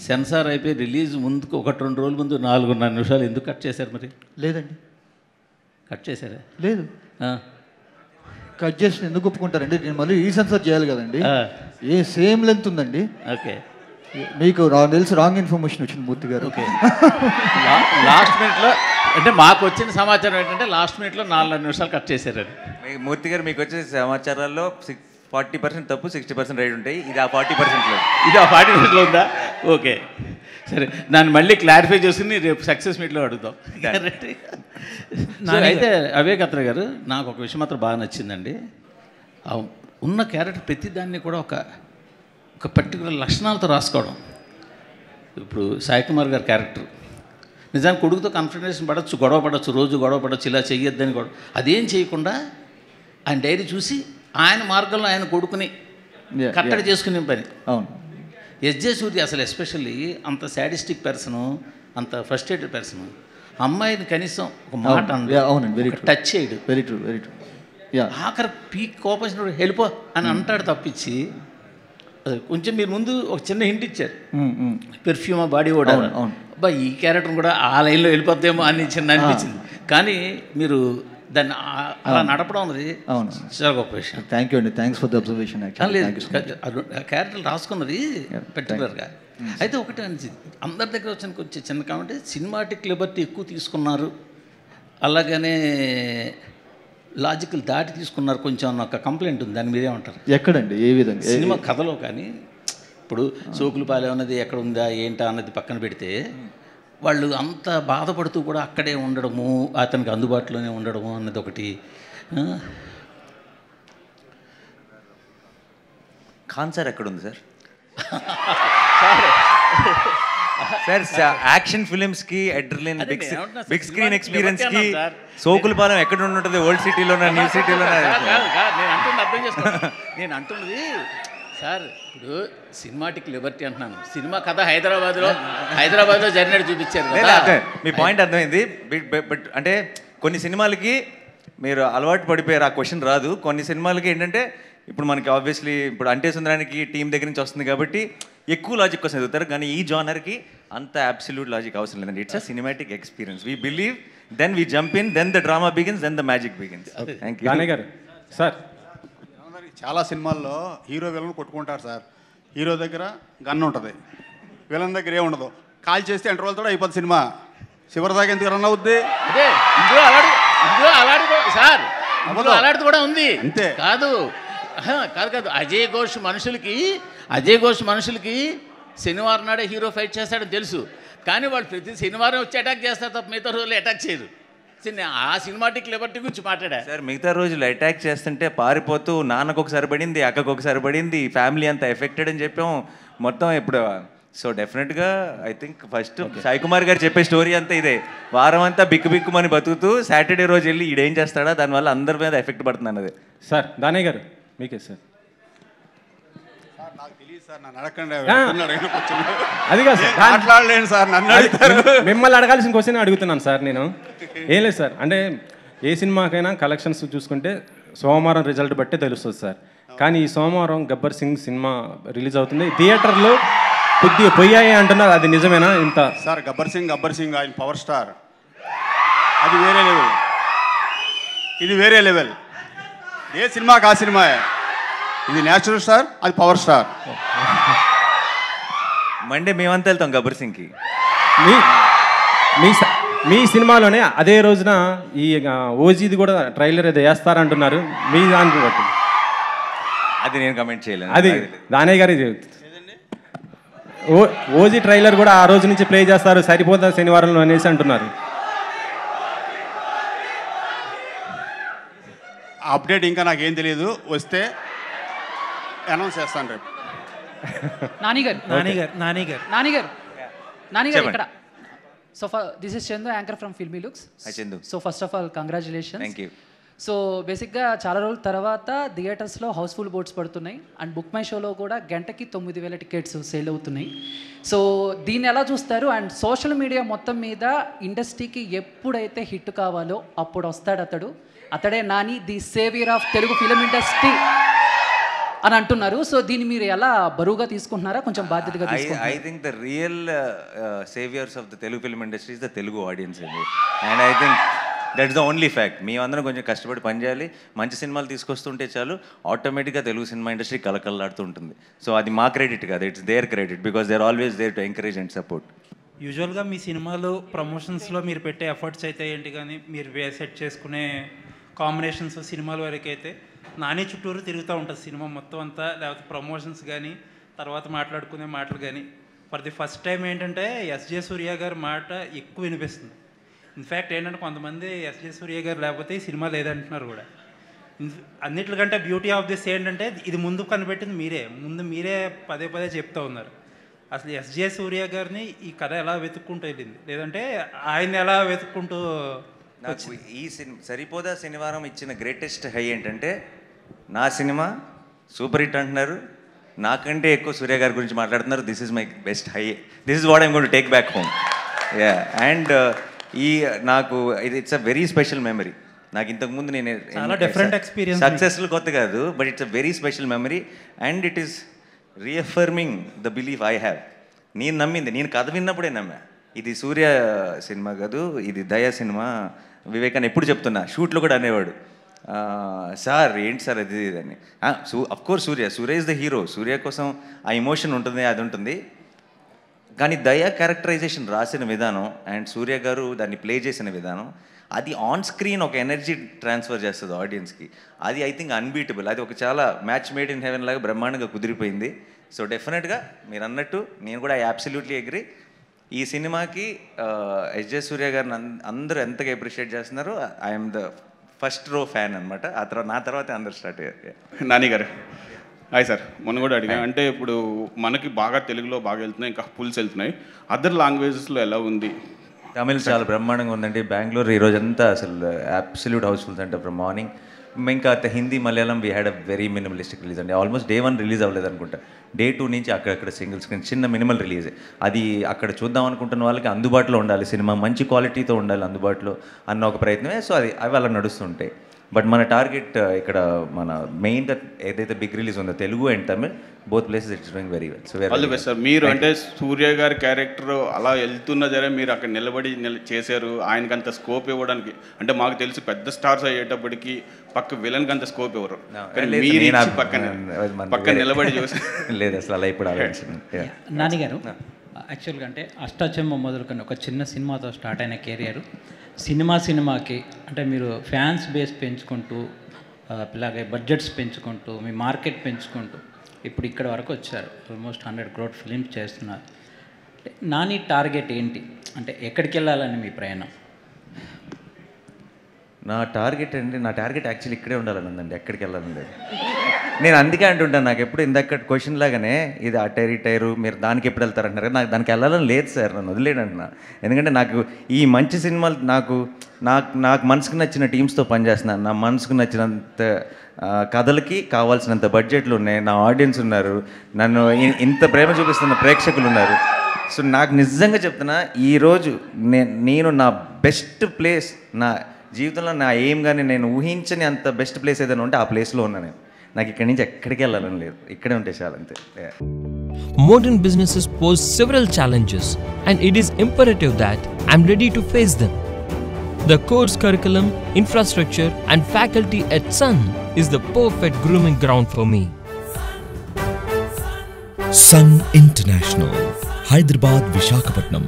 Censor అయిపోయి release ముందుకు 1-2 రోజుల ముందు 4.5 నిమిషాలు ఎందుకు కట్ చేశారు మరి? లేదండి, కట్ చేశారా? లేదు. కట్ చేసి ఎందుకు ఒప్పుకుంటారండి? నేను మళ్ళీ రీసెన్సర్ చేయాలి కదండి. సేమ్ లెంత్ ఉందండి. ఓకే, మీకు తెలిసి రాంగ్ ఇన్ఫర్మేషన్ వచ్చింది మూర్తి గారు. ఓకే. లాస్ట్ మినిట్లో అంటే మాకు వచ్చిన సమాచారం ఏంటంటే లాస్ట్ మినిట్లో 4 నిమిషాలు కట్ చేశారని. మూర్తి గారు మీకు వచ్చే సమాచారాల్లో 40% తప్పు, 60% రైట్ ఉంటాయి. ఇది ఆ 40%లో, ఇది ఆ 40%లో ఉందా? ఓకే, సరే, దాన్ని మళ్ళీ క్లారిఫై చేసుకుని రేపు సక్సెస్ మీట్లో అడుగుతాం. అయితే అవేక్ అత్ర గారు, నాకు ఒక విషయం మాత్రం బాగా నచ్చిందండి. ఉన్న క్యారెక్టర్ ప్రతిదాన్ని కూడా ఒక పర్టికులర్ లక్షణాలతో రాసుకోవడం. ఇప్పుడు సాయి కుమార్ గారి క్యారెక్టర్ నిజానికి కొడుకుతో కన్ఫర్మేషన్ పడవచ్చు, గొడవ పడవచ్చు, రోజు గొడవ పడవచ్చు, ఇలా చెయ్యొద్దని గొడవ, అదేం చేయకుండా ఆయన డైరీ చూసి ఆయన మార్గంలో ఆయన కొడుకుని కట్టడి చేసుకునే పని. అవును. ఎస్జే సూర్య అసలు ఎస్పెషల్లీ అంత శాడిస్టిక్ పర్సను, అంత ఫ్రస్ట్రేటెడ్ పర్సను, అమ్మాయిని కనీసం ఒక మాట టచ్ చేయడు. Very true, very true. ఆఖరి పీక్ కోపం వెళ్ళిపో అని అంటాడు తప్పించి, కొంచెం మీరు ముందు ఒక చిన్న హింట్ ఇచ్చారు, పెర్ఫ్యూమ్ బాడీ కూడా అబ్బా ఈ క్యారెక్టర్ కూడా ఆ లైన్లో వెళ్ళిపోద్దేమో అని చిన్న అనిపించింది. కానీ మీరు దాన్ని అలా నడపడం అనేది చాలా గొప్ప విషయం. థ్యాంక్ యూ అండి, థ్యాంక్స్ ఫర్ ద అబ్జర్వేషన్. క్యారెక్టర్లు రాసుకున్నది పర్టికులర్గా. అయితే ఒకటే అనిచింది, అందరి దగ్గర వచ్చే చిన్న కామెంట్, సినిమాటిక్ లిబర్టీ ఎక్కువ తీసుకున్నారు, అలాగనే లాజికల్ దాటి తీసుకున్నారు కొంచెం అన్న ఒక కంప్లైంట్ ఉంది. దాన్ని మీరేమంటారు? ఎక్కడండి, ఏ విధంగా? సినిమా కథలో కానీ ఇప్పుడు సోకులపాలెం అన్నది ఎక్కడ ఉందా ఏంటా అన్నది పక్కన పెడితే, వాళ్ళు అంత బాధపడుతూ కూడా అక్కడే ఉండడము, అతనికి అందుబాటులోనే ఉండడము అన్నది ఒకటి. కాన్సర్ ఎక్కడుంది సార్? సార్ యాక్షన్ ఫిలిమ్స్కి, అడ్రిలిన్, బిగ్ స్క్రీన్ ఎక్స్పీరియన్స్కి సోకులపాలెం ఎక్కడ ఉంటుంది? ఓల్డ్ సిటీలోనా, న్యూ సిటీలోనా? నేను అంటున్నది సార్, ఇప్పుడు సినిమాటిక్ లిబర్టీ అంటున్నాను, సినిమా కథ హైదరాబాద్లో జరిగినట్టు చూపించారు కదా. మీ పాయింట్ అర్థమైంది. బట్ అంటే కొన్ని సినిమాలకి మీరు అలవాటు పడిపోయారు, ఆ క్వశ్చన్ రాదు. కొన్ని సినిమాలకి ఏంటంటే ఇప్పుడు మనకి ఆబ్వియస్లీ ఇప్పుడు అంటే సుందరానికి టీం దగ్గర నుంచి వస్తుంది కాబట్టి ఎక్కువ లాజిక్ కోసం ఎదుగుతారు, కానీ ఈ జానర్కి అంత అబ్సల్యూట్ లాజిక్ అవసరం లేదండి. It's a cinematic experience. We believe, then we jump in, then the drama begins, then the magic begins. Thank you గారు. సార్, చాలా సినిమాల్లో హీరో విలన్ కొట్టుకుంటారు సార్. హీరో దగ్గర గన్ ఉంటుంది, విలన్ దగ్గర ఏముండదు. కాల్ చేస్తే ఇంటర్వల్ కూడా అయిపోతుంది సినిమా. చివరి దాకా ఎందుకు రన్ అవుద్ది? సార్ అలాంటిది కూడా ఉంది. అంతే కాదు అజయ్ ఘోష్ మనుషులకి శనివారం నాడే హీరో ఫైట్ చేస్తాడని తెలుసు, కానీ వాళ్ళు ప్రతి శనివారం వచ్చి అటాక్ చేస్తారు తప్ప మిగతా రోజులు అటాక్ చేయరు. ఆ సినిమాటిక్ లిబర్టీ గురించి మాట్లాడా సార్. మిగతా రోజులు అటాక్ చేస్తుంటే పారిపోతూ నాన్నకు ఒకసారి పడింది, అక్కకు ఒకసారి పడింది, ఫ్యామిలీ అంతా ఎఫెక్టెడ్ అని చెప్పాం మొత్తం. ఇప్పుడు సో డెఫినెట్గా I think first Sai Kumar గారు చెప్పే స్టోరీ అంతా ఇదే. వారం అంతా బిక్కుమని బతుకుతూ సాటర్డే రోజు వెళ్ళి ఈడేం చేస్తాడా, దానివల్ల అందరి మీద ఎఫెక్ట్ పడుతుంది అన్నది. సార్ దానయ్య గారు మీకే సార్. నాకు తెలియదు సార్, నన్ను అడగండి. అది కాదు సార్, మాట్లాడలేను సార్, నన్ను అడుగుతారు. మిమ్మల్ని అడగాల్సిన క్వశ్చన్ అడుగుతున్నాను సార్ నేను. ఏం లేదు సార్, అంటే ఏ సినిమాకైనా కలెక్షన్స్ చూసుకుంటే సోమవారం రిజల్ట్ బట్టే తెలుస్తుంది సార్. కానీ ఈ సోమవారం గబ్బర్ సింగ్ సినిమా రిలీజ్ అవుతుంది, థియేటర్లో కొద్దిగా పోయాయి అంటున్నారు, అది నిజమేనా? ఇంత సార్ గబ్బర్ సింగ్ ఆయన పవర్ స్టార్, అది వేరే లెవెల్, ఇది వేరే లెవెల్. ఏ సినిమాకి ఆ సినిమా, ఇది న్యాచురల్ స్టార్, అది పవర్ స్టార్. మండే మేమంతా వెళ్తాం గబ్బర్ సింగ్కి. మీ సినిమాలోనే అదే రోజున ఈ ఓజీది కూడా ట్రైలర్ ఏదో వేస్తారంటున్నారు, మీ దానికి బట్టి. అది నేను కమెంట్ చేయలేను. అది దానయ్య గారి ఓజీ ట్రైలర్ కూడా ఆ రోజు నుంచి ప్లే చేస్తారు, సరిపోతా శనివారంలో అనేసి అంటున్నారు. అప్డేట్ ఇంకా నాకేం తెలియదు, వస్తే అనౌన్స్ చేస్తాను రేపు. నానిగారు ఇక్కడ. So this is Chandu, anchor from filmy looks. So first of all congratulations. Thank you. So బేసిక్గా చాలా రోజుల తర్వాత థియేటర్స్లో హౌస్ఫుల్ బోర్డ్స్ పడుతున్నాయి, అండ్ బుక్ మై షోలో కూడా గంటకి 9,000 టికెట్స్ సేల్ అవుతున్నాయి. సో దీన్ని ఎలా చూస్తారు? అండ్ సోషల్ మీడియా మొత్తం మీద ఇండస్ట్రీకి ఎప్పుడైతే హిట్ కావాలో అప్పుడు వస్తాడు అతడే Nani, the saviour of Telugu film industry. అని అంటున్నారు. సో దీన్ని మీరు ఎలా బరువుగా తీసుకుంటున్నారా, కొంచెం బాధ్యతగా తీసుకుంటున్నారా? I think the real saviors of the Telugu film industry is the Telugu audience అండి. And I think that's the only fact. మేమందరం కొంచెం కష్టపడి పనిచేయాలి, మంచి సినిమాలు తీసుకొస్తుంటే చాలు, ఆటోమేటిక్గా తెలుగు సినిమా ఇండస్ట్రీ కలకల్లాడుతూ ఉంటుంది. సో అది మా క్రెడిట్ కాదు, it's their credit, because they are always there to encourage and support. యూజువల్గా మీ సినిమాలు ప్రమోషన్స్లో మీరు పెట్టే ఎఫర్ట్స్ అయితే ఏంటి, కానీ మీరు సెట్ చేసుకునే కాంబినేషన్స్ సినిమాల వరకు అయితే నాని చుట్టూరు తిరుగుతూ ఉంటుంది సినిమా మొత్తం అంతా, లేకపోతే ప్రమోషన్స్ కానీ తర్వాత మాట్లాడుకునే మాటలు కానీ. ఫర్ ది ఫస్ట్ టైం ఏంటంటే ఎస్జే సూర్య గారి మాట ఎక్కువ వినిపిస్తుంది. ఇన్ఫ్యాక్ట్ ఏంటంటే కొంతమంది ఎస్జే సూర్య గారు లేకపోతే ఈ సినిమా లేదంటున్నారు కూడా. అన్నిటికంటే బ్యూటీ ఆఫ్ దిస్ ఏంటంటే ఇది ముందు కనిపెట్టింది మీరే పదే పదే చెప్తూ ఉన్నారు. అసలు ఎస్జే సూర్య గారిని ఈ కథ ఎలా వెతుక్కుంటూ వెళ్ళింది, లేదంటే ఆయన ఎలా వెతుక్కుంటూ నాకు ఈ సరిపోదా శనివారం ఇచ్చిన గ్రేటెస్ట్ హై ఏంటంటే, నా సినిమా సూపర్ హిట్ అంటున్నారు, నాకంటే ఎక్కువ సూర్య గారి గురించి మాట్లాడుతున్నారు. This is my best high, this is what I'm going to take back home. Yeah, and నాకు it's a very special memory. నాకు ఇంతకుముందు నేను చాలా డిఫరెంట్ ఎక్స్పీరియన్స్, సక్సెస్ఫుల్ కొత్త కాదు, but it's a very special memory and it is reaffirming the belief I have. నేను నమ్మింది, నేను కథ విన్నప్పుడే నమ్మా, ఇది సూర్య సినిమా కాదు, ఇది దయా సినిమా. వివేకాన్ని ఎప్పుడు చెప్తున్నా, షూట్లో కూడా అనేవాడు, సార్ ఏంటి సార్ అది అని. Of course Surya is the hero, Surya కోసం ఆ ఎమోషన్ ఉంటుంది, అది ఉంటుంది. కానీ దయా క్యారెక్టరైజేషన్ రాసిన విధానం అండ్ సూర్య గారు దాన్ని ప్లే చేసిన విధానం, అది ఆన్ స్క్రీన్ ఒక ఎనర్జీ ట్రాన్స్ఫర్ చేస్తుంది ఆడియన్స్కి. అది ఐ థింక్ అన్బీటబుల్. అది ఒక చాలా మ్యాచ్ మేడ్ ఇన్ హెవెన్ లాగా బ్రహ్మాండంగా కుదిరిపోయింది. సో డెఫినెట్గా మీరు అన్నట్టు నేను కూడా అబ్సల్యూట్లీ అగ్రీ. ఈ సినిమాకి ఎస్జే సూర్య గారిని అందరూ ఎంతగా అప్రిషియేట్ చేస్తున్నారు. I'm the first row fan అనమాట. ఆ తర్వాత నా తర్వాతే అందరు స్టార్ట్ అయ్యారు. నాని గారు హాయ్ సార్. మొన్న కూడా అడిగా, అంటే ఇప్పుడు మనకి బాగా తెలుగులో బాగా వెళ్తున్నాయి, ఇంకా ఫుల్స్ వెళ్తున్నాయి, అదర్ లాంగ్వేజెస్లో ఎలా ఉంది? తమిళ్ చాలా బ్రహ్మాండంగా ఉందండి. బెంగళూరు ఈరోజంతా అసలు అబ్సల్యూట్ హౌస్ఫుల్స్ అంటే ఫ్రమ్ మార్నింగ్. ఇంకా Hindi Malayalam we had a very minimalistic release అండి. ఆల్మోస్ట్ Day 1 రిలీజ్ అవ్వలేదు అనుకుంటా. Day 2 నుంచి అక్కడక్కడ సింగిల్ స్క్రీన్ చిన్న మినిమల్ రిలీజే. అది అక్కడ చూద్దాం అనుకుంటున్న వాళ్ళకి అందుబాటులో ఉండాలి, సినిమా మంచి క్వాలిటీతో ఉండాలి అందుబాటులో అన్న ఒక ప్రయత్నమే. సో అవి అలా నడుస్తుంటాయి. బట్ మన టార్గెట్ ఇక్కడ మన మెయిన్గా ఏదైతే బిగ్ రిలీజ్ ఉందో Telugu and Tamil, both places it's doing very well. So all the best sir. మీరు అంటే సూర్య గారి క్యారెక్టర్ అలా వెళ్తున్నా సరే మీరు అక్కడ నిలబడి చేశారు, ఆయనకి అంత స్కోప్ ఇవ్వడానికి. అంటే మాకు తెలిసి పెద్ద స్టార్స్ అయ్యేటప్పటికి పక్క విలన్కి అంత స్కోప్ ఇవ్వరు, పక్కన నిలబడి చూసి లేదు అసలు అలా ఇప్పుడు ఆలోచన. నానిగారు యాక్చువల్గా అంటే అష్టాచెమ్మ మొదలుకొని ఒక చిన్న సినిమాతో స్టార్ట్ అయిన కెరియర్ సినిమాకి అంటే మీరు ఫ్యాన్స్ బేస్ పెంచుకుంటూ ఇలాగే బడ్జెట్స్ పెంచుకుంటూ మీ మార్కెట్ పెంచుకుంటూ ఇప్పుడు ఇక్కడ వరకు వచ్చారు. ఆల్మోస్ట్ 100 crore ఫిలిమ్స్ చేస్తున్నారు. నాని టార్గెట్ ఏంటి, అంటే ఎక్కడికి వెళ్ళాలని మీ ప్రయాణం? నా టార్గెట్ యాక్చువల్లీ ఇక్కడే ఉండాలని ఉందండి, ఎక్కడికి వెళ్ళాలని లేదు. నేను అందుకే అంటుంటాను, నాకు ఎప్పుడు ఇందాక క్వశ్చన్ లాగానే ఇది ఆ టైరు మీరు దానికి ఎప్పుడు వెళ్తారంటున్నారు. నాకు దానికి వెళ్ళాలని లేదు సార్, నన్ను వదిలేడు అంటున్నా. ఎందుకంటే నాకు ఈ మంచి సినిమాలు నాకు మనసుకు నచ్చిన టీమ్స్తో పనిచేస్తున్నాను, నా మనసుకు నచ్చినంత కథలకి కావాల్సినంత బడ్జెట్లు ఉన్నాయి, నా ఆడియన్స్ ఉన్నారు, నన్ను ఇంత ప్రేమ చూపిస్తున్న ప్రేక్షకులు ఉన్నారు. సో నాకు నిజంగా చెప్తున్నా, ఈరోజు నేను నా బెస్ట్ ప్లేస్, నా జీవితంలో నా ఎయిమ్ కానీ నేను ఊహించని అంత బెస్ట్ ప్లేస్ ఏదైనా ఉంటే ఆ ప్లేస్లో ఉన్నా నేను. నాకు ఇక్కడి నుంచి ఎక్కడికి వెళ్ళాలని లేదు, ఇక్కడే ఉంటే చాలంతే. Modern businesses pose several challenges and it is imperative that I'm ready to face them. The course curriculum, infrastructure and faculty at Sun is the perfect grooming ground for me. Sun International, Hyderabad, Visakhapatnam.